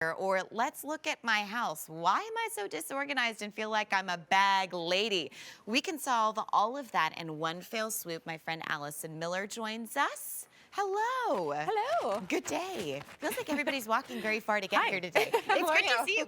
Or let's look at my house. Why am I so disorganized and feel like I'm a bag lady? We can solve all of that in one fell swoop. My friend Allison Miller joins us. Hello. Hello. Good day. Feels like everybody's walking very far to get Hi. here today. It's good to see you.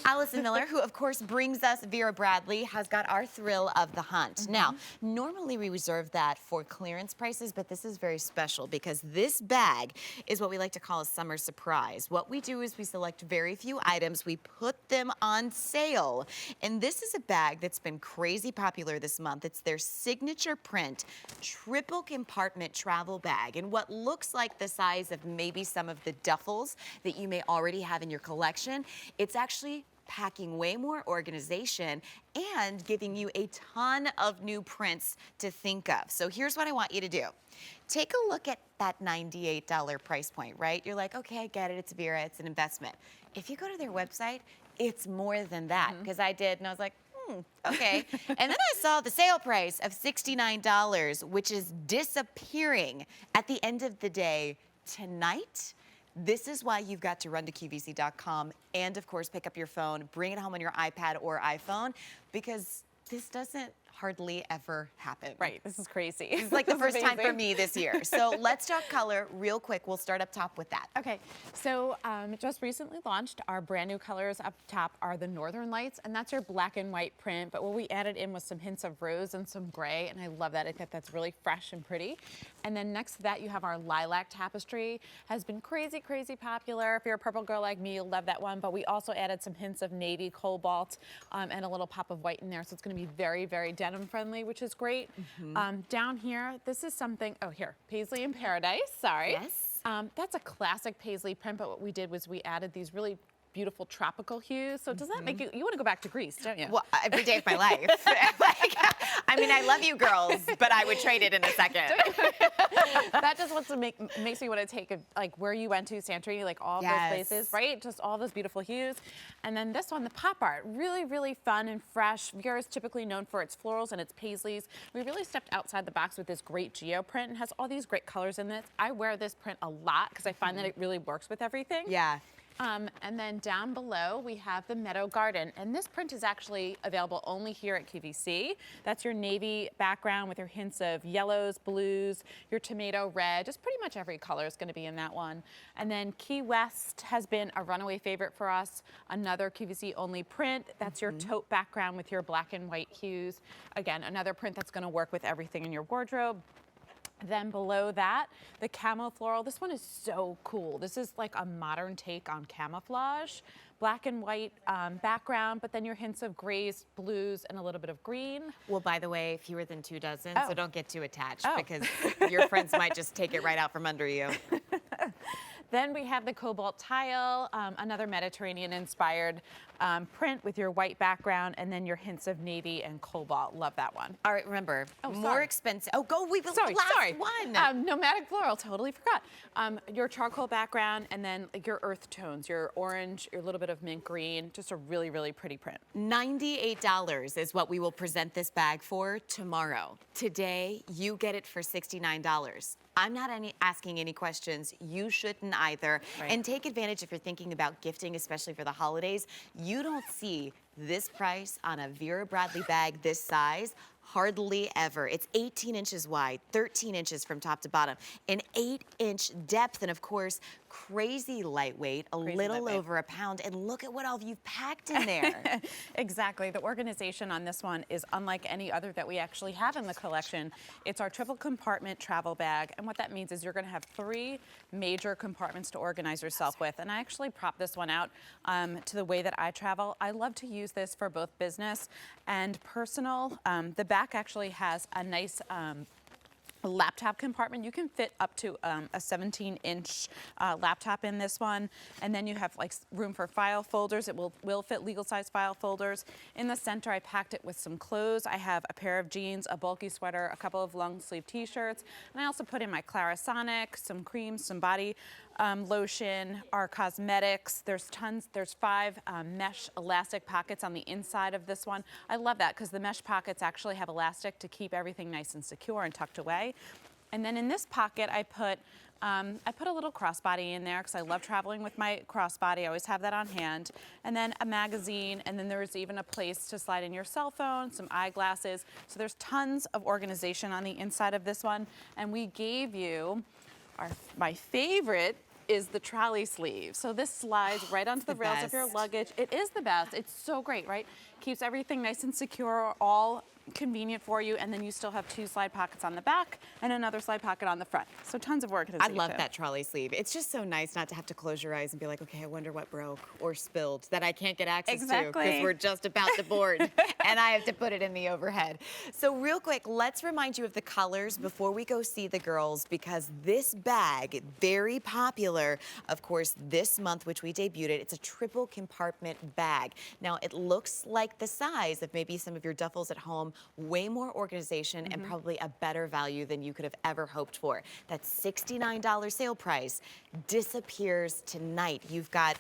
Allison Miller, who of course brings us Vera Bradley, has got our thrill of the hunt. Now, normally we reserve that for clearance prices, but this is very special because this bag is what we like to call a summer surprise. What we do is we select very few items, we put them on sale, and this is a bag that's been crazy popular this month. It's their signature print, triple compartment travel bag, and what looks like the size of maybe some of the duffels that you may already have in your collection, it's actually packing way more organization and giving you a ton of new prints to think of. So here's what I want you to do. Take a look at that $98 price point, right? You're like, okay, I get it, it's Vera, it's an investment. If you go to their website, it's more than that, because I did, and I was like, okay. And then I saw the sale price of $69, which is disappearing at the end of the day tonight. This is why you've got to run to QVC.com and, of course, pick up your phone, bring it home on your iPad or iPhone, because this doesn't hardly ever happen. Right, this is crazy. This is like the first time for me this year. So let's talk color real quick. We'll start up top with that. Okay, so just recently launched, our brand new colors up top are the Northern Lights, and that's your black and white print, but what we added in was some hints of rose and some gray, and I love that. I think that's really fresh and pretty. And then next to that, you have our Lilac Tapestry. Has been crazy, crazy popular. If you're a purple girl like me, you'll love that one, but we also added some hints of navy, cobalt, and a little pop of white in there, so it's gonna be very, very denim friendly, which is great. Down here, this is something, oh here, Paisley in Paradise, sorry. Yes. That's a classic Paisley print, but what we did was we added these really beautiful tropical hues. So does that make you want to go back to Greece, don't you? Well, every day of my life. Like, I mean, I love you girls, but I would trade it in a second. That just wants to makes me want to take like where you went to, Santorini, like all those places, right? Just all those beautiful hues. And then this one, the pop art, really, really fun and fresh. Vera is typically known for its florals and its paisleys. We really stepped outside the box with this great geo print and has all these great colors in it. I wear this print a lot because I find that it really works with everything. Yeah. And then down below, we have the Meadow Garden. And this print is actually available only here at QVC. That's your navy background with your hints of yellows, blues, your tomato red. Just pretty much every color is going to be in that one. And then Key West has been a runaway favorite for us. Another QVC only print. That's your taupe background with your black and white hues. Again, another print that's going to work with everything in your wardrobe. Then below that, the Camel Floral. This one is so cool. This is like a modern take on camouflage. Black and white background, but then your hints of grays, blues, and a little bit of green. Well, by the way, fewer than 2 dozen, so don't get too attached because your friends might just take it right out from under you. Then we have the Cobalt Tile, another Mediterranean-inspired print with your white background, and then your hints of navy and cobalt. Love that one. All right, remember, more expensive. Oh, go, we Sorry. one. Nomadic Floral, totally forgot. Your charcoal background, and then like, your earth tones, your orange, your little bit of mint green, just a really, really pretty print. $98 is what we will present this bag for tomorrow. Today, you get it for $69. I'm not asking any questions. You shouldn't either. Right. And take advantage if you're thinking about gifting, especially for the holidays. You don't see this price on a Vera Bradley bag this size hardly ever. It's 18 inches wide, 13 inches from top to bottom, an 8-inch depth, and of course, crazy lightweight, a little over a pound. And look at what all you've packed in there. Exactly. The organization on this one is unlike any other that we actually have in the collection. It's our triple compartment travel bag. And what that means is you're going to have 3 major compartments to organize yourself with. And I actually prop this one out to the way that I travel. I love to use this for both business and personal. The back actually has a nice laptop compartment. You can fit up to a 17-inch laptop in this one, and then you have like room for file folders. It will fit legal size file folders. In the center, I packed it with some clothes. I have a pair of jeans, a bulky sweater, a couple of long sleeve t-shirts, and I also put in my Clarisonic, some creams, some body lotion, our cosmetics. There's 5 mesh elastic pockets on the inside of this one. I love that because the mesh pockets actually have elastic to keep everything nice and secure and tucked away. And then in this pocket, I put I put a little crossbody in there because I love traveling with my crossbody. I always have that on hand. And then a magazine, and then there's even a place to slide in your cell phone, some eyeglasses. So there's tons of organization on the inside of this one. And we gave you my favorite is the trolley sleeve. So this slides right onto the rails of your luggage. It is the best. It's so great, right? Keeps everything nice and secure, all convenient for you, and then you still have 2 slide pockets on the back and another slide pocket on the front. So tons of organization. I love that trolley sleeve. It's just so nice not to have to close your eyes and be like, okay, I wonder what broke or spilled that I can't get access to because we're just about to board and I have to put it in the overhead. So real quick, let's remind you of the colors before we go see the girls, because this bag, very popular, of course, this month, which we debuted it. It's a triple compartment bag. Now, it looks like the size of maybe some of your duffels at home, way more organization and probably a better value than you could have ever hoped for. That $69 sale price disappears tonight. You've got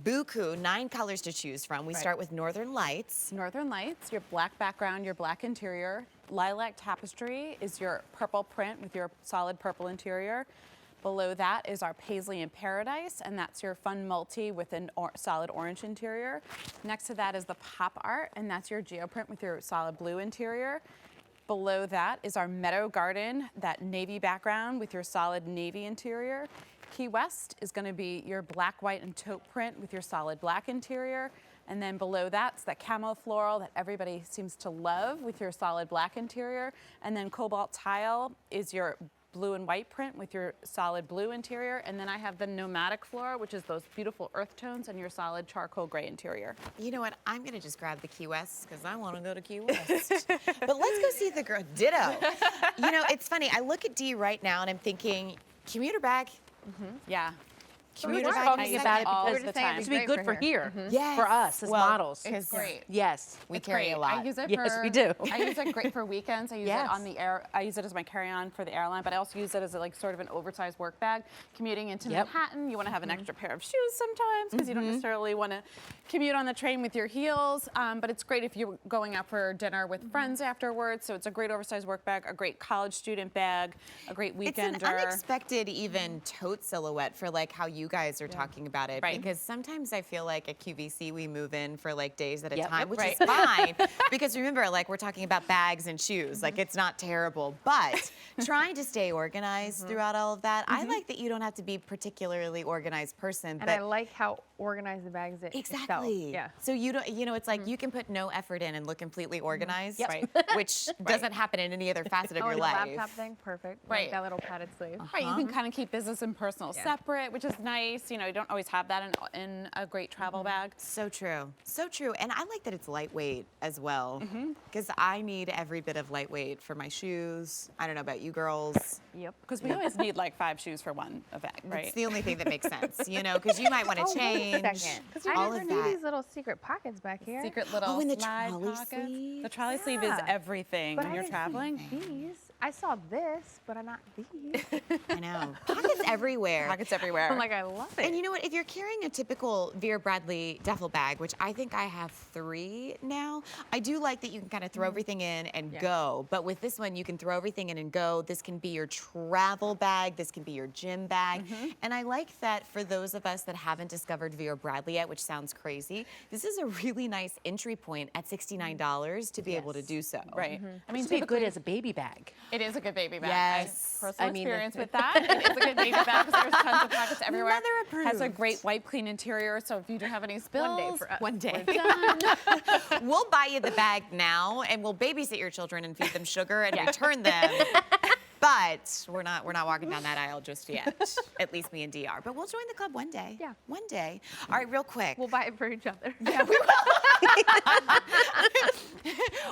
buku, 9 colors to choose from. We start with Northern Lights. Northern Lights, your black background, your black interior. Lilac Tapestry is your purple print with your solid purple interior. Below that is our Paisley in Paradise, and that's your fun multi with a solid orange interior. Next to that is the Pop Art, and that's your geoprint with your solid blue interior. Below that is our Meadow Garden, that navy background with your solid navy interior. Key West is going to be your black, white, and taupe print with your solid black interior. And then below that's that Camel Floral that everybody seems to love with your solid black interior. And then Cobalt Tile is your blue and white print with your solid blue interior. And then I have the Nomadic Floral, which is those beautiful earth tones, and your solid charcoal gray interior. You know what? I'm going to just grab the Key West because I want to go to Key West. But let's go see the girl. Ditto. You know, it's funny. I look at Dee right now and I'm thinking, commuter bag. Yeah. Commuter We're bag. talking about it all because the it's time. to be good for here, Yes. for us as Well, models. It's great. Yes. We It's carry great. a lot. I use it Yes, for, we do. I use it great for weekends. I use Yes. it on the air. I use it as my carry-on for the airline, but I also use it as like sort of an oversized work bag. Commuting into Manhattan, you want to have an extra pair of shoes sometimes because you don't necessarily want to commute on the train with your heels. But it's great if you're going out for dinner with friends afterwards. So it's a great oversized work bag, a great college student bag, a great weekender. It's an unexpected even tote silhouette for like how you guys are talking about it. Right. Because sometimes I feel like at QVC we move in for like days at a Yep. time, which Right. is fine. Because remember, like we're talking about bags and shoes. Like it's not terrible. But trying to stay organized throughout all of that, I like that you don't have to be a particularly organized person. And but I like how organized the bags itself. Exactly. Yeah. So you don't, you know, it's like you can put no effort in and look completely organized, Yep. which doesn't happen in any other facet of Oh, your and the life. laptop thing, perfect. Right. Like that little padded sleeve. Right, you can kind of keep business and personal separate, which is nice. You know, you don't always have that in a great travel bag. So true. So true. And I like that it's lightweight as well, because I need every bit of lightweight for my shoes. I don't know about you girls. Yep. Because we always need like 5 shoes for one bag, right? It's the only thing that makes sense, you know, because you might want to Oh, change. wait a second. I all never of knew that. these little secret pockets back here. Secret little Oh, and the slide trolley pockets. sleeve. The trolley sleeve is Yeah. everything But when I you're didn't see traveling. These. I saw this, but I'm not these. I know. Pockets everywhere. Pockets everywhere. I'm like, I love it. And you know what? If you're carrying a typical Vera Bradley duffel bag, which I think I have 3 now, I do like that you can kind of throw everything in and go. But with this one, you can throw everything in and go. This can be your travel bag. This can be your gym bag. And I like that for those of us that haven't discovered Vera Bradley yet, which sounds crazy, this is a really nice entry point at $69 to be able to do so. Right. I mean, It's be good typically, as a baby bag. it is a good baby bag. Yes. I have personal I mean, experience with that. It is a good baby bag because there's tons of pockets everywhere. Mother Has a approved. great wipe clean interior, so if you do have any spills, One day for us. One day. we're done. We'll buy you the bag now, and we'll babysit your children and feed them sugar and return them. But we're not walking down that aisle just yet. At least me and Dee are. But we'll join the club one day. Yeah. One day. All right, real quick. We'll buy it for each other.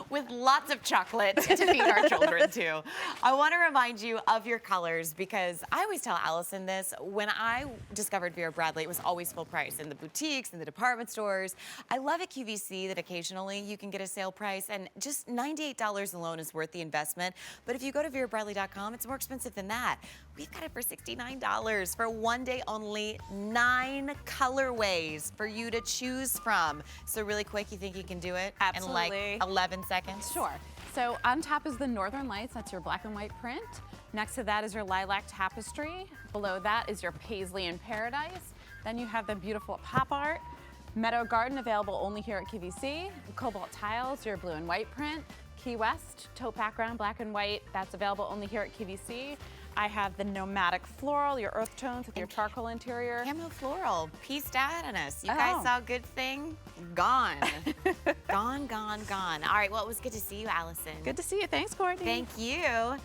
With lots of chocolate to feed our children too. I want to remind you of your colors because I always tell Allison this. When I discovered Vera Bradley, it was always full price in the boutiques, in the department stores. I love at QVC that occasionally you can get a sale price, and just $98 alone is worth the investment. But if you go to verabradley.com, it's more expensive than that. We've got it for $69 for one day only, 9 colorways for you to choose from. So really quick, you think you can do it in Absolutely. like 11 seconds? Sure. So on top is the Northern Lights, that's your black and white print. Next to that is your Lilac Tapestry. Below that is your Paisley in Paradise. Then you have the beautiful pop art. Meadow Garden, available only here at QVC. Cobalt Tiles, your blue and white print. Key West, taupe background, black and white, that's available only here at QVC. I have the Nomadic Floral, your earth tones with your charcoal interior. Camel Floral pieced out on us. You Oh. guys saw good thing? Gone. Gone, gone, gone. All right, well, it was good to see you, Allison. Good to see you. Thanks, Courtney. Thank you.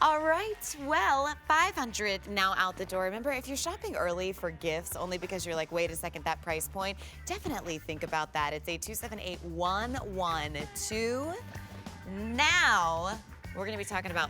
All right, well, $500 now out the door. Remember, if you're shopping early for gifts only because you're like, wait a second, that price point, definitely think about that. It's a 278112. Now, we're going to be talking about